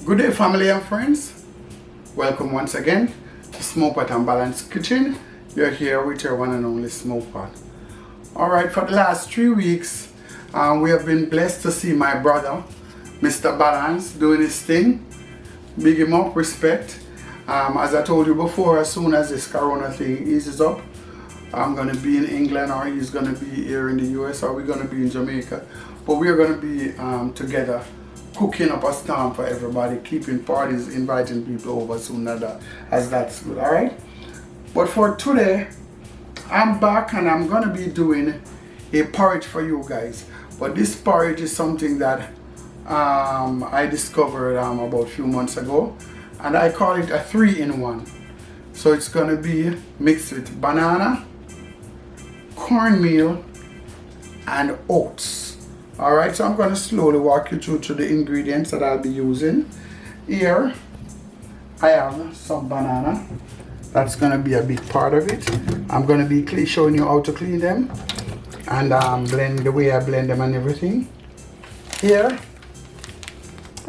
Good day, family and friends. Welcome once again to Smokepot and Balance Kitchen. You're here with your one and only Smokepot. Alright, for the last 3 weeks, we have been blessed to see my brother, Mr. Balance, doing his thing. Big him up, respect. As I told you before, as soon as this corona thing eases up, I'm going to be in England, or he's going to be here in the US, or we're going to be in Jamaica. But we're going to be together, cooking up a storm for everybody, keeping parties, inviting people over soon as that's good, alright? But for today, I'm back and I'm going to be doing a porridge for you guys. But this porridge is something that I discovered about a few months ago, and I call it a 3-in-1. So it's going to be mixed with banana, cornmeal, and oats. Alright, so I'm going to slowly walk you through the ingredients that I'll be using. Here I have some banana. That's going to be a big part of it. I'm going to be showing you how to clean them and blend the way I blend them and everything. Here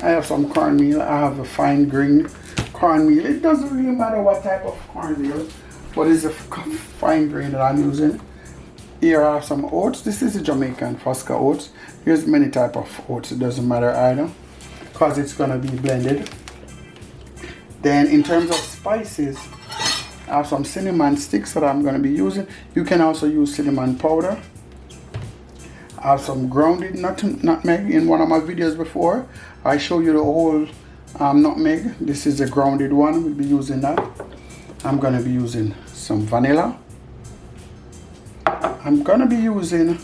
I have some cornmeal. I have a fine grain cornmeal. It doesn't really matter what type of cornmeal, but it's a fine grain that I'm using. Here I have some oats. This is a Jamaican Fosca oats. Here's many type of oats. It doesn't matter either, because it's gonna be blended. Then in terms of spices, I have some cinnamon sticks that I'm gonna be using. You can also use cinnamon powder. I have some grounded nutmeg. In one of my videos before, I showed you the whole nutmeg. This is a grounded one. We'll be using that. I'm gonna be using some vanilla. I'm gonna be using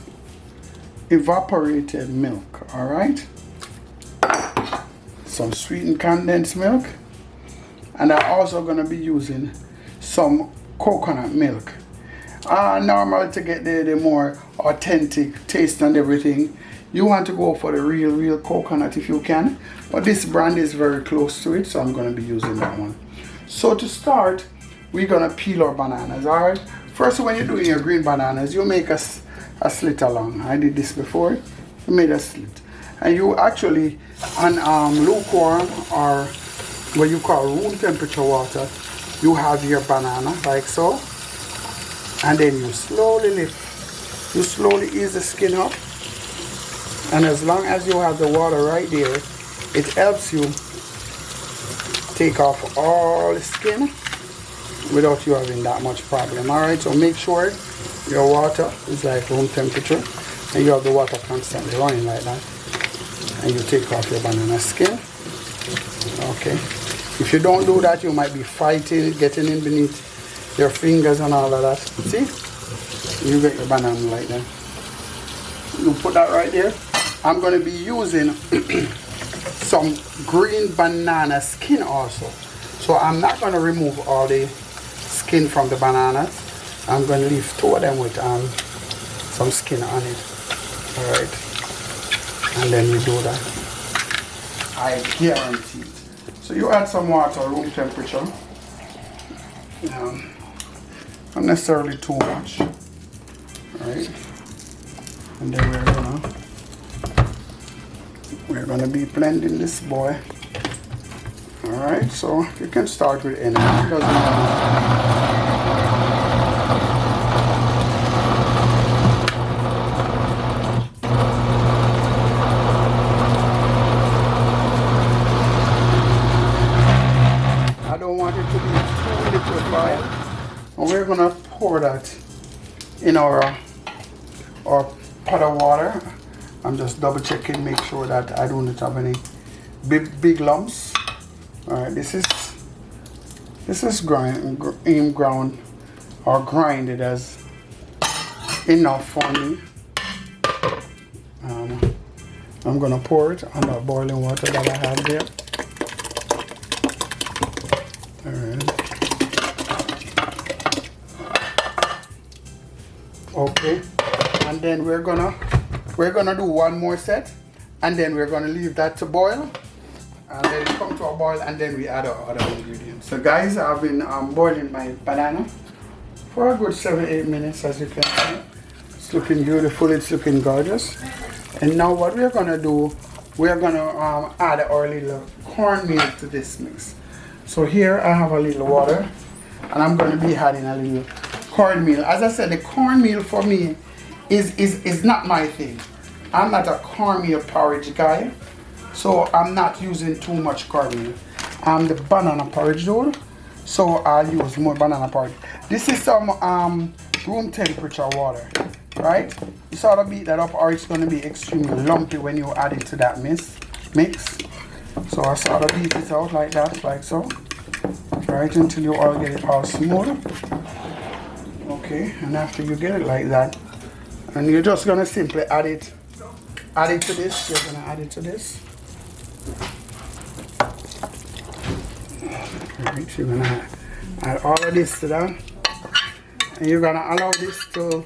evaporated milk, alright? Some sweetened condensed milk. And I'm also gonna be using some coconut milk. Normal to get the more authentic taste and everything. You want to go for the real coconut if you can. But this brand is very close to it, so I'm gonna be using that one. So to start, we're gonna peel our bananas, alright? First, when you're doing your green bananas, you make a slit along. I did this before. You made a slit. And you actually, on lukewarm or what you call room temperature water, you have your banana like so. And then you slowly lift. You slowly ease the skin up. And as long as you have the water right there, it helps you take off all the skin without you having that much problem. Alright, so make sure your water is like room temperature and you have the water constantly running like that, and you take off your banana skin. Okay, if you don't do that, you might be fighting, getting in beneath your fingers and all of that. See, you get your banana like that. You put that right there. I'm going to be using some green banana skin also, so I'm not going to remove all the skin from the bananas. I'm going to leave 2 of them with some skin on it. Alright, and then we do that. I guarantee it. So you add some water, room temperature. Not necessarily too much. Alright, and then we're gonna be blending this boy. Alright, so you can start with any. It doesn't matter. I don't want it to be too liquefied. And we're gonna pour that in our pot of water. I'm just double checking, make sure that I don't have any big lumps. Alright, this is ground or grinded as enough for me. I'm gonna pour it on the boiling water that I have there. Alright. Okay, and then we're gonna do one more set, and then we're gonna leave that to boil. And let it come to a boil, and then we add our other ingredients. So guys, I've been boiling my banana for a good 7-8 minutes, as you can see. It's looking beautiful, it's looking gorgeous. And now what we're gonna do we're gonna add our little cornmeal to this mix. So here I have a little water, and I'm gonna be adding a little cornmeal. As I said, the cornmeal for me is not my thing. I'm not a cornmeal porridge guy, so I'm not using too much cornmeal. I'm the banana porridge though, so I'll use more banana porridge. This is some room temperature water, right? You sort of beat that up, or it's going to be extremely lumpy when you add it to that mix. So I sort of beat it out like that, like so, right, until you all get it all smooth. Okay, and after you get it like that, and you're just going to simply add it to this. You're going to add it to this. Right, you're going to add all of this to that, and you're going to allow this to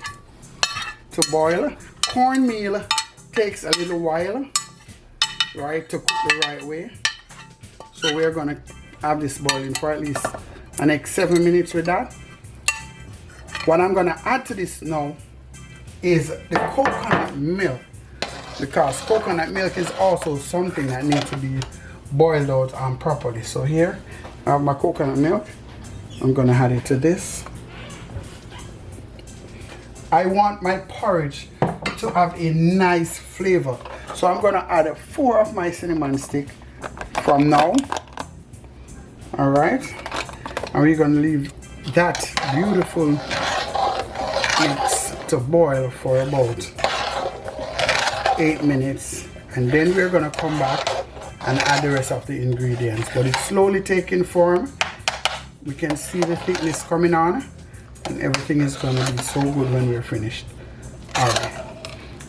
boil. Cornmeal takes a little while, right, to cook the right way. So we're going to have this boiling for at least the next 7 minutes with that. What I'm going to add to this now is the coconut milk, because coconut milk is also something that needs to be boiled out properly. So here I have my coconut milk. I'm going to add it to this. I want my porridge to have a nice flavor, so I'm going to add 4 of my cinnamon stick from now. All right, and we're going to leave that beautiful mix to boil for about 8 minutes, and then we're going to come back and add the rest of the ingredients. But it's slowly taking form. We can see the thickness coming on, and everything is going to be so good when we're finished. Alright.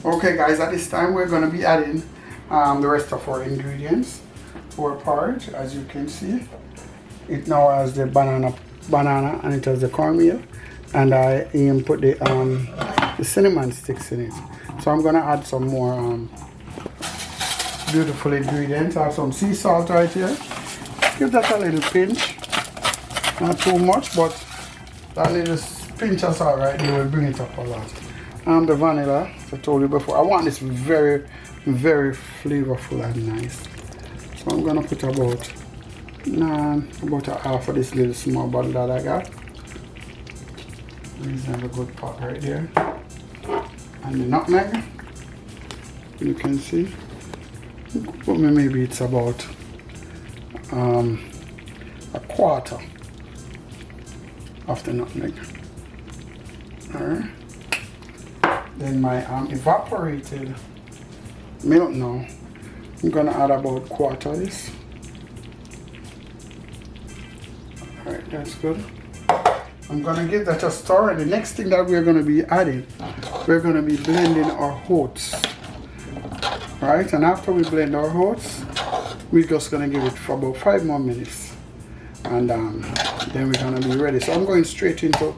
Okay guys, at this time we're going to be adding the rest of our ingredients for porridge. As you can see, it now has the banana and it has the cornmeal, and I even put the cinnamon sticks in it. So I'm going to add some more beautiful ingredients. I have some sea salt right here. Give that a little pinch, not too much, but that little pinch of salt right there will bring it up a lot. And the vanilla, as I told you before, I want this very, very flavorful and nice. So I'm gonna put about a half of this little small bottle that I got. Reasonably good pot right there. And the nutmeg, you can see. But maybe it's about a quarter of the nutmeg. Alright. Then my evaporated milk now, I'm gonna add about a quarter of this. Alright, that's good. I'm gonna give that a stir. The next thing that we're gonna be adding, we're gonna be blending our oats. Right, and after we blend our oats, we're just gonna give it for about 5 more minutes, and then we're gonna be ready. So I'm going straight into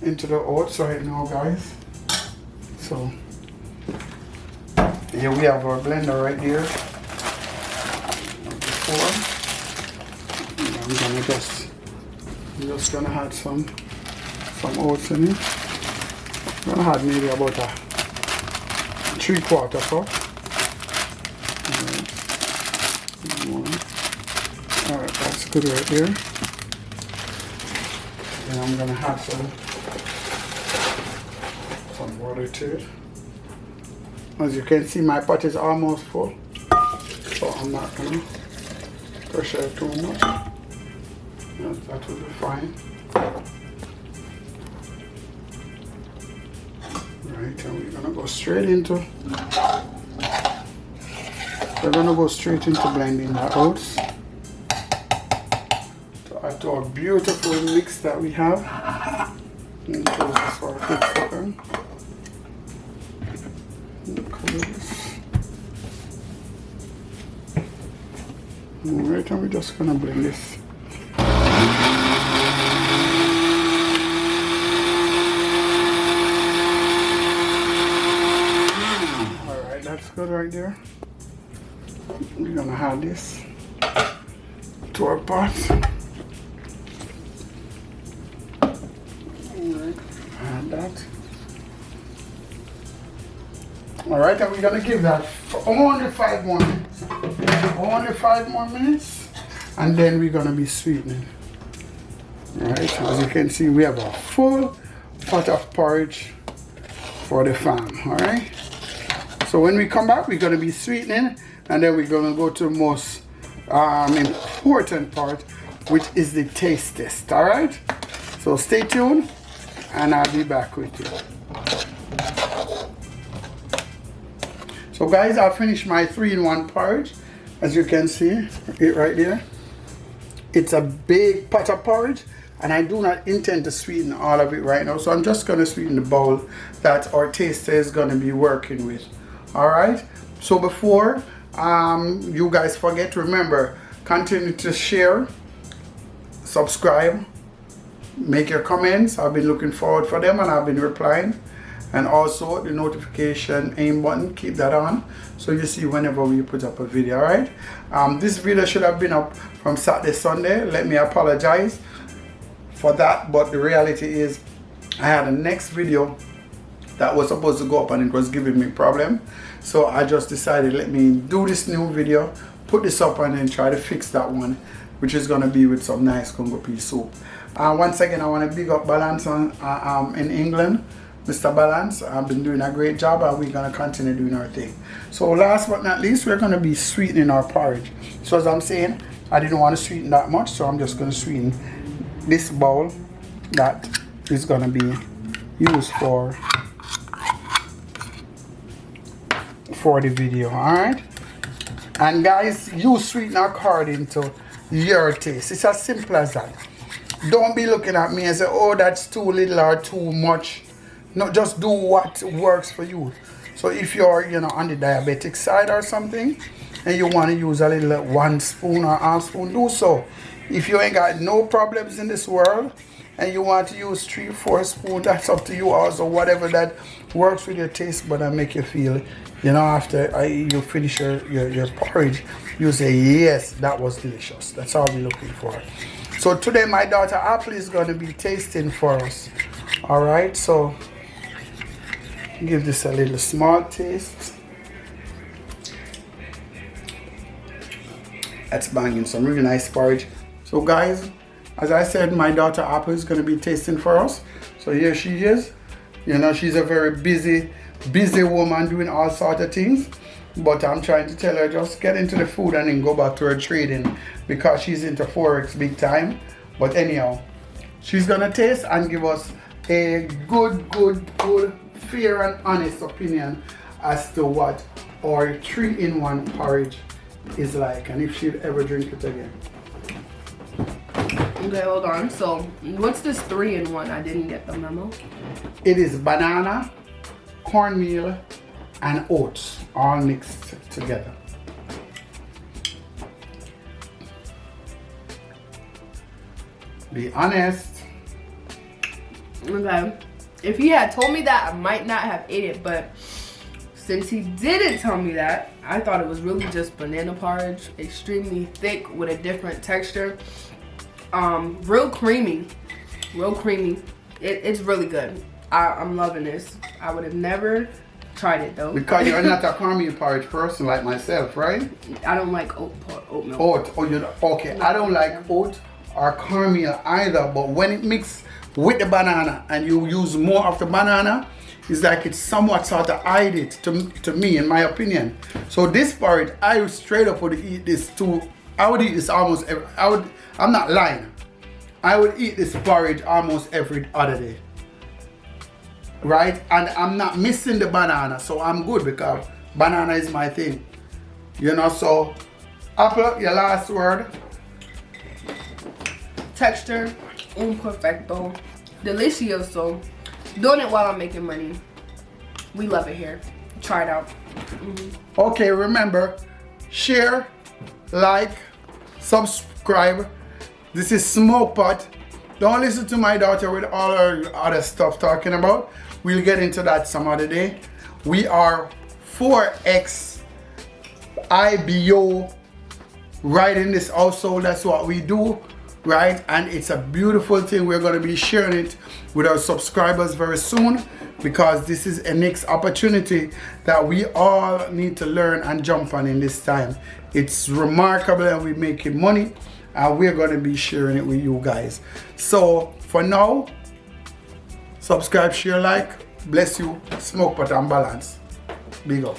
the oats right now, guys. So here we have our blender right here. I'm just gonna add some oats in it. I'm gonna add maybe about a 3/4 cup. Alright, that's good right there. Then I'm gonna add some water to it. As you can see, my pot is almost full, so I'm not gonna pressure it too much. That will be fine. Right, and we're gonna go straight into blending the oats to add to our beautiful mix that we have. And close this for a quick second. Alright, and we're just gonna blend this. Alright, that's good right there. We're gonna add this to our pot. Alright, add that. All right, and we're gonna give that for only 5 more minutes. Only 5 more minutes, and then we're gonna be sweetening. All right, as you can see, we have a full pot of porridge for the farm. All right. So when we come back, we're gonna be sweetening, and then we're gonna go to the most important part, which is the taste test. All right. So stay tuned, and I'll be back with you. So guys, I finished my 3-in-1 porridge. As you can see it right there. It's a big pot of porridge, and I do not intend to sweeten all of it right now. So I'm just gonna sweeten the bowl that our taster is gonna be working with. All right. So before you guys forget, remember, continue to share, subscribe, make your comments. I've been looking forward for them, and I've been replying. And also the notification aim button, keep that on so you see whenever we put up a video. All right. This video should have been up from Saturday, Sunday. Let me apologize for that, but the reality is I had a next video that was supposed to go up, and it was giving me problem. So I just decided, let me do this new video, put this up, and then try to fix that one, which is gonna be with some nice Congo pea soup. Once again, I want to big up Balance on in England. Mr. Balance, I've been doing a great job, and we're going to continue doing our thing. So last but not least, we're going to be sweetening our porridge. So as I'm saying, I didn't want to sweeten that much, so I'm just going to sweeten this bowl that is going to be used for the video. Alright? And guys, you sweeten according to your taste. It's as simple as that. Don't be looking at me and say, oh, that's too little or too much. No, just do what works for you. So if you're, on the diabetic side or something, and you want to use a little 1 spoon or half spoon, do so. If you ain't got no problems in this world, and you want to use 3-4 spoons, that's up to you also. Whatever that works with your taste bud and make you feel, after you finish your porridge, you say, yes, that was delicious. That's all we're looking for. So today my daughter Apple is going to be tasting for us. All right, so give this a little small taste. That's banging, some really nice porridge. So guys, as I said, my daughter Apple is going to be tasting for us. So here she is. She's a very busy woman doing all sorts of things. But I'm trying to tell her, just get into the food and then go back to her trading, because she's into Forex big time. But anyhow, she's going to taste and give us a good, fair and honest opinion as to what our 3-in-1 porridge is like, and if she'd ever drink it again. Okay, hold on. So, what's this 3-in-1? I didn't get the memo. It is banana, cornmeal, and oats all mixed together. Be honest. Okay. If he had told me that, I might not have ate it, but since he didn't tell me that, I thought it was really just banana porridge, extremely thick with a different texture. Real creamy. It's really good. I'm loving this. I would have never tried it though. Because you're not a cornmeal porridge person like myself, right? I don't like oatmeal. Okay. I don't like oat or cornmeal either, but when it mixed with the banana and you use more of the banana, it's like it's somewhat sort of hide it to me, in my opinion. So this porridge, I straight up would eat this too. I would eat this almost every, I'm not lying. I would eat this porridge almost every other day. Right? And I'm not missing the banana, so I'm good because banana is my thing. So Apple, your last word. Texture, un perfecto, delicioso. Doing it while I'm making money. We love it here. Try it out. Okay, remember, share, like, subscribe. This is Smokepot. Don't listen to my daughter with all her other stuff talking about. We'll get into that some other day. We are 4X IBO right in this household. That's what we do, right? And it's a beautiful thing. We're going to be sharing it with our subscribers very soon. because this is a next opportunity that we all need to learn and jump on in this time. It's remarkable and we're making money, and we're going to be sharing it with you guys. So for now, subscribe, share, like. Bless you. Smokepot and balance. Big up.